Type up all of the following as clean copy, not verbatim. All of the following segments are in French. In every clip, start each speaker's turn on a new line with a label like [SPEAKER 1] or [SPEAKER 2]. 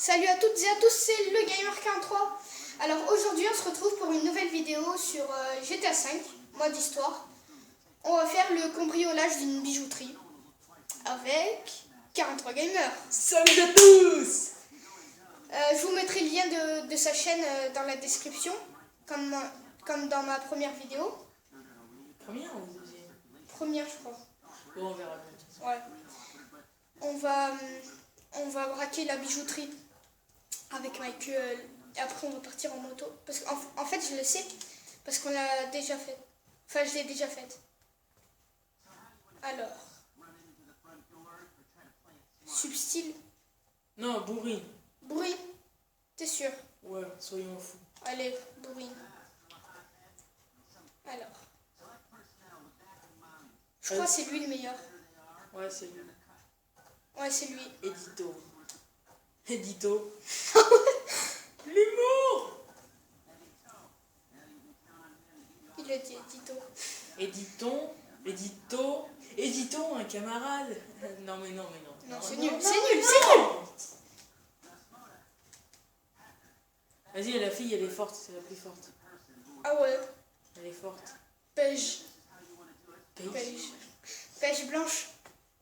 [SPEAKER 1] Salut à toutes et à tous, c'est le Gamer43. Alors aujourd'hui on se retrouve pour une nouvelle vidéo sur GTA V, mode histoire. On va faire le cambriolage d'une bijouterie avec 43 Gamer.
[SPEAKER 2] Salut à tous.
[SPEAKER 1] Je vous mettrai le lien de sa chaîne dans la description, comme dans ma première vidéo.
[SPEAKER 2] Première ou deuxième?
[SPEAKER 1] Première je crois.
[SPEAKER 2] Bon, on verra bien.
[SPEAKER 1] Ouais. On va braquer la bijouterie avec Mike. Après, on va partir en moto. Parce qu'en fait, je le sais. Parce qu'on l'a déjà fait. Enfin, je l'ai déjà faite. Alors. Substyle.
[SPEAKER 2] Non, bourrine.
[SPEAKER 1] Bourrine. T'es sûr?
[SPEAKER 2] Ouais, soyons fous.
[SPEAKER 1] Allez, bourrine. Alors. Je crois que c'est lui le meilleur.
[SPEAKER 2] Ouais, c'est lui.
[SPEAKER 1] Ouais, c'est lui.
[SPEAKER 2] Édito. Édito. L'humour.
[SPEAKER 1] Il a dit Tito.
[SPEAKER 2] Éditons un camarade. Non, mais non.
[SPEAKER 1] Non, c'est
[SPEAKER 2] non,
[SPEAKER 1] nul,
[SPEAKER 2] non,
[SPEAKER 1] c'est nul,
[SPEAKER 2] non.
[SPEAKER 1] c'est nul.
[SPEAKER 2] Vas-y, la fille, elle est forte, c'est la plus forte.
[SPEAKER 1] Ah ouais.
[SPEAKER 2] Elle est forte.
[SPEAKER 1] Beige.
[SPEAKER 2] Beige.
[SPEAKER 1] Beige blanche.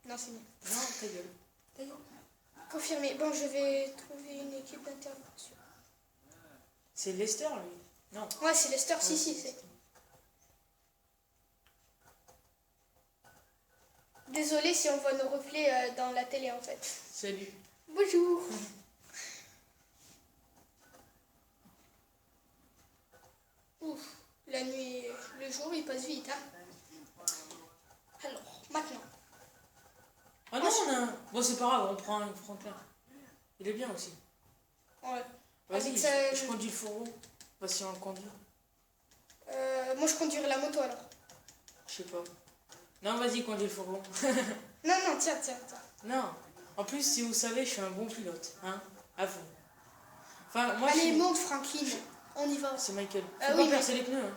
[SPEAKER 1] Non, c'est nul.
[SPEAKER 2] Non, ta gueule. Ta gueule.
[SPEAKER 1] Confirmé. Bon, je vais trouver une équipe d'intervention.
[SPEAKER 2] C'est Lester, lui. Non.
[SPEAKER 1] Ouais, c'est Lester. Si,
[SPEAKER 2] Ouais,
[SPEAKER 1] c'est. Désolée si on voit nos reflets dans la télé, en fait.
[SPEAKER 2] Salut.
[SPEAKER 1] Bonjour. Ouf, la nuit, le jour, il passe vite, hein. Alors, maintenant.
[SPEAKER 2] Ah non, on a un... Bon, c'est pas grave, on prend un Franklin. Il est bien aussi.
[SPEAKER 1] Ouais.
[SPEAKER 2] Vas-y,
[SPEAKER 1] Avec ça,
[SPEAKER 2] je conduis le fourreau. Vas-y, si on le conduit.
[SPEAKER 1] Moi, je conduirai la moto, alors.
[SPEAKER 2] Je sais pas. Non, vas-y, conduis le fourreau.
[SPEAKER 1] Non, tiens.
[SPEAKER 2] Non. En plus, si vous savez, je suis un bon pilote. Hein. À vous. Enfin, moi,
[SPEAKER 1] Allez, monte, Franklin. On y va.
[SPEAKER 2] C'est Michael.
[SPEAKER 1] Ah
[SPEAKER 2] Faut
[SPEAKER 1] oui,
[SPEAKER 2] pas percer les pneus. Hein.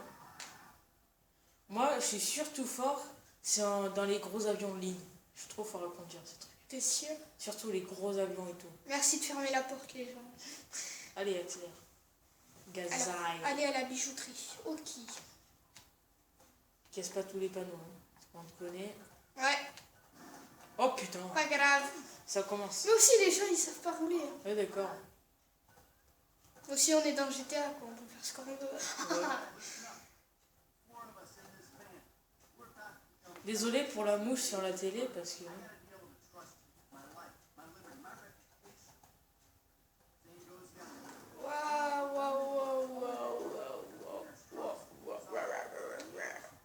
[SPEAKER 2] Moi, je suis surtout fort, dans les gros avions de ligne. Je suis trop fort à conduire ces trucs.
[SPEAKER 1] T'es sûr?
[SPEAKER 2] Surtout les gros avions et tout.
[SPEAKER 1] Merci de fermer la porte, les gens.
[SPEAKER 2] Allez, accélère. Gazaille.
[SPEAKER 1] Alors, allez à la bijouterie. Ok.
[SPEAKER 2] Casse pas tous les panneaux. Hein. On te connaît.
[SPEAKER 1] Ouais,
[SPEAKER 2] Oh putain.
[SPEAKER 1] pas grave.
[SPEAKER 2] Ça commence.
[SPEAKER 1] Mais aussi, les gens, ils savent pas rouler. Hein.
[SPEAKER 2] Ouais, d'accord.
[SPEAKER 1] Aussi, on est dans GTA, quoi. On peut faire ce qu'on veut.
[SPEAKER 2] Ouais. Désolé pour la mouche sur la télé parce que...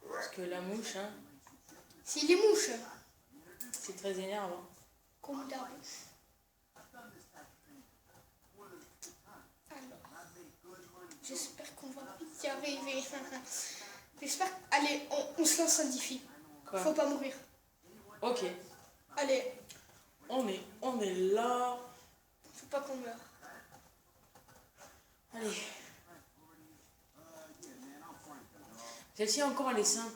[SPEAKER 2] Parce que la mouche, hein,
[SPEAKER 1] C'est les mouches.
[SPEAKER 2] c'est très énervant.
[SPEAKER 1] Comme d'hab. Alors, j'espère qu'on va y arriver. J'espère. Allez, on se lance un défi.
[SPEAKER 2] Quoi?
[SPEAKER 1] Faut pas mourir.
[SPEAKER 2] Ok.
[SPEAKER 1] Allez,
[SPEAKER 2] On est là.
[SPEAKER 1] faut pas qu'on meure.
[SPEAKER 2] Allez. Celle-ci encore, elle est simple.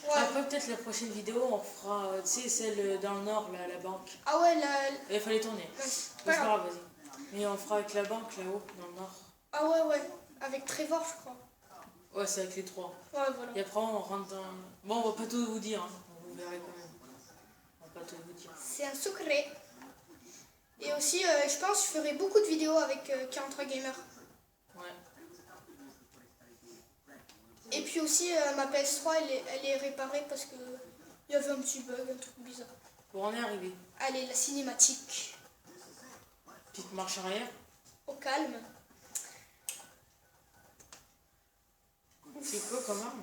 [SPEAKER 1] Ouais.
[SPEAKER 2] Après, peut-être la prochaine vidéo, on fera, tu sais, celle dans le nord, là, la banque.
[SPEAKER 1] Ah ouais, là.
[SPEAKER 2] Il fallait tourner.
[SPEAKER 1] C'est
[SPEAKER 2] C'est
[SPEAKER 1] pas
[SPEAKER 2] pas
[SPEAKER 1] grave.
[SPEAKER 2] grave, vas-y. Mais on fera avec la banque, là-haut, dans le nord.
[SPEAKER 1] Ah ouais. Avec Trevor, je crois.
[SPEAKER 2] Ouais, c'est avec les trois.
[SPEAKER 1] Ouais, voilà.
[SPEAKER 2] Et après, on rentre dans... Bon, on va pas tout vous dire, hein. Vous verrez quand même. On va pas tout vous dire.
[SPEAKER 1] C'est un secret. Et aussi, je pense que je ferai beaucoup de vidéos avec 43 Gamer.
[SPEAKER 2] Ouais.
[SPEAKER 1] Et puis aussi, ma PS3, elle est réparée parce que il y avait un petit bug, un truc bizarre.
[SPEAKER 2] Bon, on est arrivé.
[SPEAKER 1] Allez, la cinématique.
[SPEAKER 2] Petite marche arrière.
[SPEAKER 1] Au calme.
[SPEAKER 2] C'est quoi comme arme?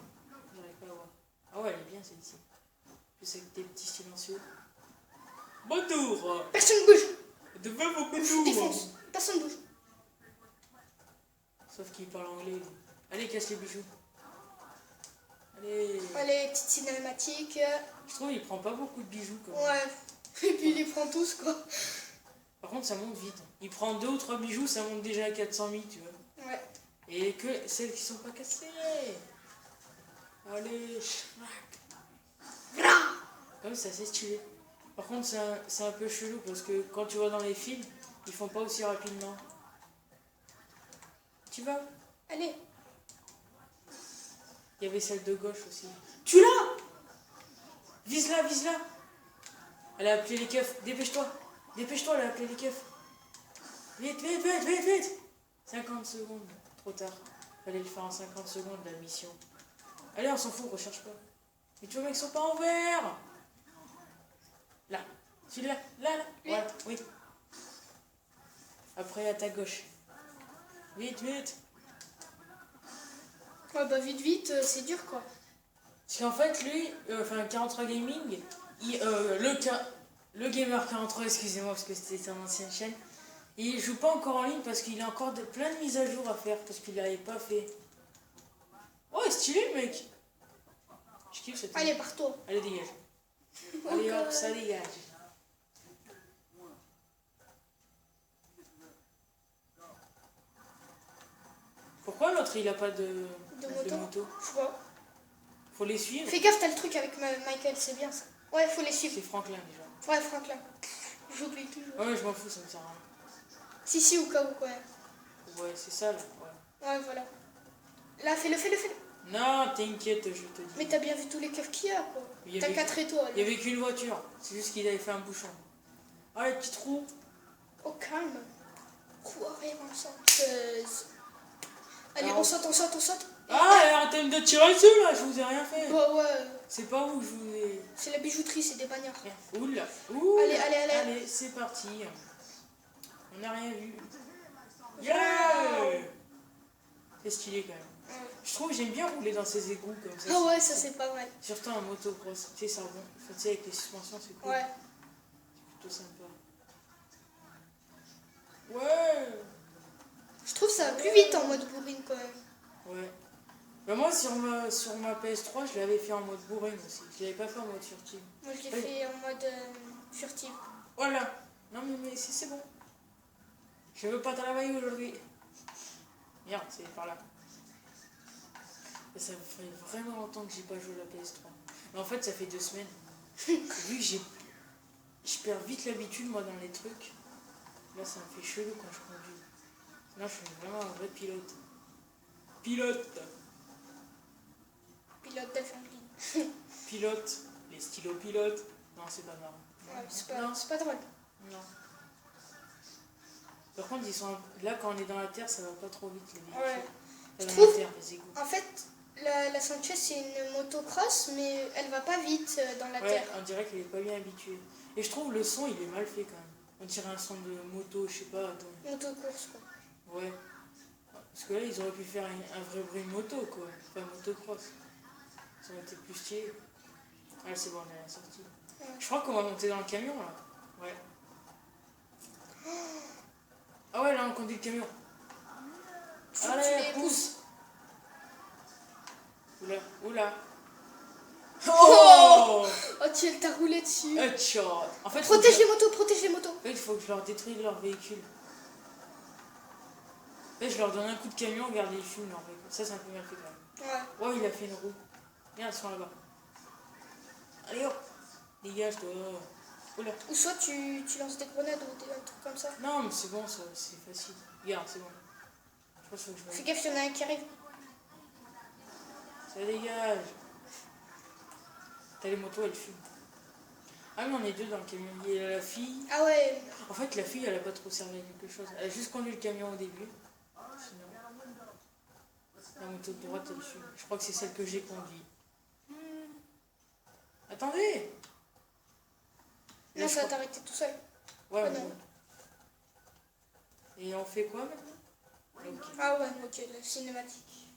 [SPEAKER 2] J'arrive pas à voir. Ah ouais, elle est bien celle-ci. Plus avec des petits silencieux. Bonjour.
[SPEAKER 1] Personne bouge.
[SPEAKER 2] Devant vos
[SPEAKER 1] Défonce. Personne bouge.
[SPEAKER 2] Sauf qu'il parle anglais. Lui. Allez, casse les bijoux. Allez.
[SPEAKER 1] Allez, petite cinématique.
[SPEAKER 2] Je trouve qu'il prend pas beaucoup de bijoux comme ça.
[SPEAKER 1] Ouais. Et puis il les prend tous, quoi.
[SPEAKER 2] Par contre, ça monte vite. Il prend 2 ou 3 bijoux, ça monte déjà à 400 000, tu vois.
[SPEAKER 1] Ouais.
[SPEAKER 2] Et que celles qui sont pas cassées. Allez, schrack. Comme ça, c'est stylé. Par contre, c'est un peu chelou parce que quand tu vois dans les films, Ils font pas aussi rapidement. Tu vas?
[SPEAKER 1] Allez.
[SPEAKER 2] Il y avait celle de gauche aussi. Tu l'as? Vise-la, vise-la. Elle a appelé les keufs. Dépêche-toi. Dépêche-toi, elle a appelé les keufs. Vite, vite, vite, vite, vite. 50 secondes. Trop tard. Fallait le faire en 50 secondes, la mission. Allez, on s'en fout, recherche pas. Mais tu vois, mecs, ils sont pas en vert. Là. Celui-là. Là, là. Voilà, oui. Après, à ta gauche. Vite, vite.
[SPEAKER 1] Ouais, bah vite, vite, c'est dur quoi.
[SPEAKER 2] Parce qu'en fait, lui, 43 Gaming, le Gamer 43, excusez-moi, parce que c'était son ancienne chaîne, il joue pas encore en ligne parce qu'il a encore plein de mises à jour à faire, parce qu'il l'avait pas fait. Oh, stylé le mec. Je kiffe cette
[SPEAKER 1] Allez, pars-toi.
[SPEAKER 2] Allez, dégage. Allez hop, ça dégage. Pourquoi l'autre il a pas de moto?
[SPEAKER 1] Je vois.
[SPEAKER 2] Faut les suivre.
[SPEAKER 1] Fais gaffe, t'as le truc avec Michael, c'est bien ça. Ouais, faut les suivre.
[SPEAKER 2] C'est Franklin déjà.
[SPEAKER 1] Ouais, Franklin. J'oublie toujours.
[SPEAKER 2] Ouais, je m'en fous, ça me sert à rien.
[SPEAKER 1] Si, au cas où, quoi.
[SPEAKER 2] Ouais, c'est ça là.
[SPEAKER 1] Ouais, voilà. Là, fais-le.
[SPEAKER 2] Non, t'inquiète, je te dis.
[SPEAKER 1] Mais t'as bien vu tous les keufs qu'il y a, quoi. T'as 4 étoiles.
[SPEAKER 2] Il y avait qu'une voiture. C'est juste qu'il avait fait un bouchon. Ah, les petits trous.
[SPEAKER 1] Au calme. Roue arrière en sauteuse. Allez, on saute.
[SPEAKER 2] Ah, arrêtez de tirer dessus là, je vous ai rien fait.
[SPEAKER 1] Ouais.
[SPEAKER 2] C'est pas vous que je vous ai.
[SPEAKER 1] C'est la bijouterie, c'est des bagnards.
[SPEAKER 2] Oula.
[SPEAKER 1] Allez.
[SPEAKER 2] Allez, c'est parti. On n'a rien vu. Yeah. C'est stylé quand même.
[SPEAKER 1] Ouais.
[SPEAKER 2] Je trouve que j'aime bien rouler dans ces égouts comme ça.
[SPEAKER 1] Ah ouais, ça c'est pas mal.
[SPEAKER 2] Surtout en motocross. Tu sais, ça rebond. Enfin, tu sais, avec les suspensions, c'est cool.
[SPEAKER 1] Ouais.
[SPEAKER 2] C'est plutôt sympa. Ouais.
[SPEAKER 1] Je trouve ça va plus vite en mode bourrine quand même.
[SPEAKER 2] Ouais. Bah moi, sur ma PS3, je l'avais fait en mode bourrine aussi. Je l'avais pas fait en mode furtive.
[SPEAKER 1] Moi je l'ai fait en mode furtive.
[SPEAKER 2] Voilà. Non mais c'est bon. Je veux pas travailler aujourd'hui. Merde, c'est par là. Et ça fait vraiment longtemps que j'ai pas joué à la PS3. Mais en fait, ça fait 2 semaines. Vu que je perds vite l'habitude, moi, dans les trucs. Là, ça me fait chelou quand je conduis. Là, je suis vraiment un vrai pilote. Pilote
[SPEAKER 1] d'Alphabet.
[SPEAKER 2] Pilote. Les stylos pilotes. Non, c'est pas marrant.
[SPEAKER 1] Ouais, c'est pas drôle.
[SPEAKER 2] Non. Par contre, ils sont là, quand on est dans la terre, ça va pas trop vite, les véhicules.
[SPEAKER 1] Ouais.
[SPEAKER 2] Je
[SPEAKER 1] trouve-
[SPEAKER 2] terre, les égouts.
[SPEAKER 1] En fait, la Sanchez c'est une motocross, mais elle va pas vite dans la
[SPEAKER 2] Ouais,
[SPEAKER 1] terre.
[SPEAKER 2] on dirait qu'elle est pas bien habituée. Et je trouve le son, il est mal fait quand même. On dirait un son de moto, je sais pas.
[SPEAKER 1] Motocross quoi.
[SPEAKER 2] Ouais. Parce que là, ils auraient pu faire un vrai bruit moto, quoi. Enfin, motocross. Ça aurait été plus stylé. Ah, c'est bon, on est à la sortie.
[SPEAKER 1] Ouais.
[SPEAKER 2] Je crois qu'on va monter dans le camion, là. Ouais. Ah ouais, là, on conduit le camion.
[SPEAKER 1] Faut que tu
[SPEAKER 2] Allez,
[SPEAKER 1] les
[SPEAKER 2] pousse. Oula.
[SPEAKER 1] Oh, tu t'as roulé dessus.
[SPEAKER 2] Headshot. En fait,
[SPEAKER 1] Protège les motos.
[SPEAKER 2] En fait, il faut que je leur détruise leur véhicule. En fait, je leur donne un coup de camion, regarde, ils fument leur véhicule. Ça, c'est un peu mal fait quand même.
[SPEAKER 1] Ouais.
[SPEAKER 2] Ouais, il a fait une roue. Regarde, ils sont là-bas. Allez hop. Dégage-toi. Oula.
[SPEAKER 1] Ou soit tu lances des grenades ou un truc comme ça.
[SPEAKER 2] Non, mais c'est bon, ça, c'est facile. Regarde, c'est bon. Je pense que je
[SPEAKER 1] Fais
[SPEAKER 2] vais.
[SPEAKER 1] gaffe, il y en a un qui arrive.
[SPEAKER 2] Ça dégage. T'as les motos, elles fument. Ah, mais on est deux dans le camion. Il y a la fille.
[SPEAKER 1] Ah ouais.
[SPEAKER 2] En fait, la fille, elle a pas trop servi à quelque chose. Elle a juste conduit le camion au début. Sinon, la moto de droite, elle fume. Je crois que c'est celle que j'ai conduite. Attendez! Là,
[SPEAKER 1] Non,
[SPEAKER 2] je
[SPEAKER 1] ça va
[SPEAKER 2] crois-
[SPEAKER 1] t'arrêter tout seul.
[SPEAKER 2] Ouais,
[SPEAKER 1] Ah,
[SPEAKER 2] bon.
[SPEAKER 1] non.
[SPEAKER 2] Et on fait quoi maintenant? Ok,
[SPEAKER 1] Ah ouais, ok, la cinématique.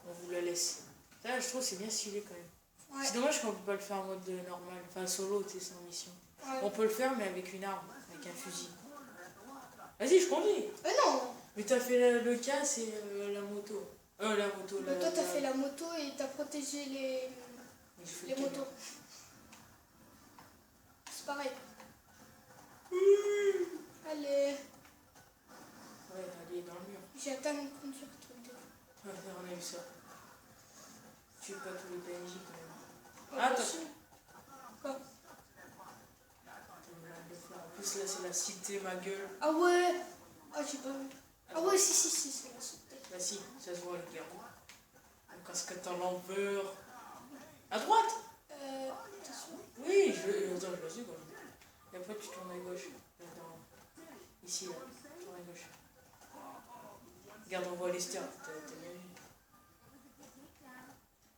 [SPEAKER 2] on vous la laisse. Là, je trouve que c'est bien stylé quand même.
[SPEAKER 1] Ouais.
[SPEAKER 2] C'est dommage qu'on peut pas le faire en mode normal. Enfin, solo, tu sais, c'est en mission.
[SPEAKER 1] Ouais.
[SPEAKER 2] On peut le faire, mais avec une arme, avec un fusil. Vas-y, je conduis!
[SPEAKER 1] Non.
[SPEAKER 2] Mais t'as fait le casse et la moto. La moto,
[SPEAKER 1] Mais toi, t'as fait la moto et t'as protégé les motos. C'est pareil. Allez.
[SPEAKER 2] Ouais, elle est dans le mur.
[SPEAKER 1] J'ai atteint mon conduire, truc de.
[SPEAKER 2] Ouais, on a eu ça. Tu es pas tous les PNJ quand même.
[SPEAKER 1] Ah,
[SPEAKER 2] Attends.
[SPEAKER 1] bien sûr. Quoi?
[SPEAKER 2] T'as une blague de faire. plus, là, c'est la cité, ma gueule.
[SPEAKER 1] Ah ouais. Ah, j'ai pas vu. Ah ouais, si, c'est la cité.
[SPEAKER 2] Là, si, ça se voit, regarde. Un casquette en l'envers. À droite.
[SPEAKER 1] Attention.
[SPEAKER 2] Oui, attends, je le suis quand même. Et après, tu tournes à gauche. Ici, là. Tourne à gauche. Regarde, on voit les stères. T'as bien vu.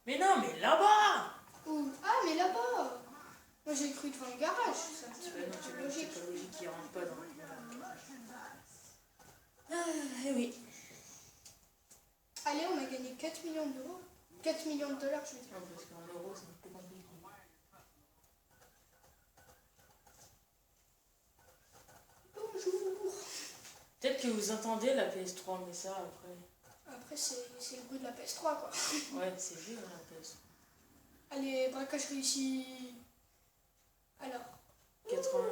[SPEAKER 2] Mais non, mais là-bas.
[SPEAKER 1] Ouh. Ah, mais là-bas. Moi, j'ai cru devant le garage. C'est un petit peu
[SPEAKER 2] Non, c'est
[SPEAKER 1] logique.
[SPEAKER 2] pas logique, il rentre pas dans le garage. Ah, eh oui.
[SPEAKER 1] Allez, on a gagné 4 millions d'euros. 4 millions de dollars, je veux dire.
[SPEAKER 2] Non, parce qu'en euros, c'est un peu compliqué.
[SPEAKER 1] Bonjour.
[SPEAKER 2] Peut-être que vous entendez la PS3, mais ça, après...
[SPEAKER 1] Après, c'est le goût de la PS3, quoi.
[SPEAKER 2] Ouais, c'est vieux, hein, la PS3.
[SPEAKER 1] Allez, braquage réussi. Alors.
[SPEAKER 2] 80.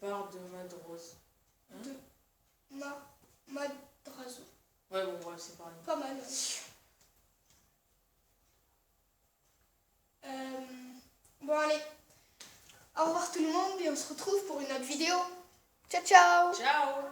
[SPEAKER 2] Part de Madrose. Hein?
[SPEAKER 1] De Madrazo.
[SPEAKER 2] Ouais, bon, ouais, c'est pareil.
[SPEAKER 1] Pas mal, ouais. Bon, allez. Au revoir tout le monde et on se retrouve pour une autre vidéo. Ciao, ciao.
[SPEAKER 2] Ciao.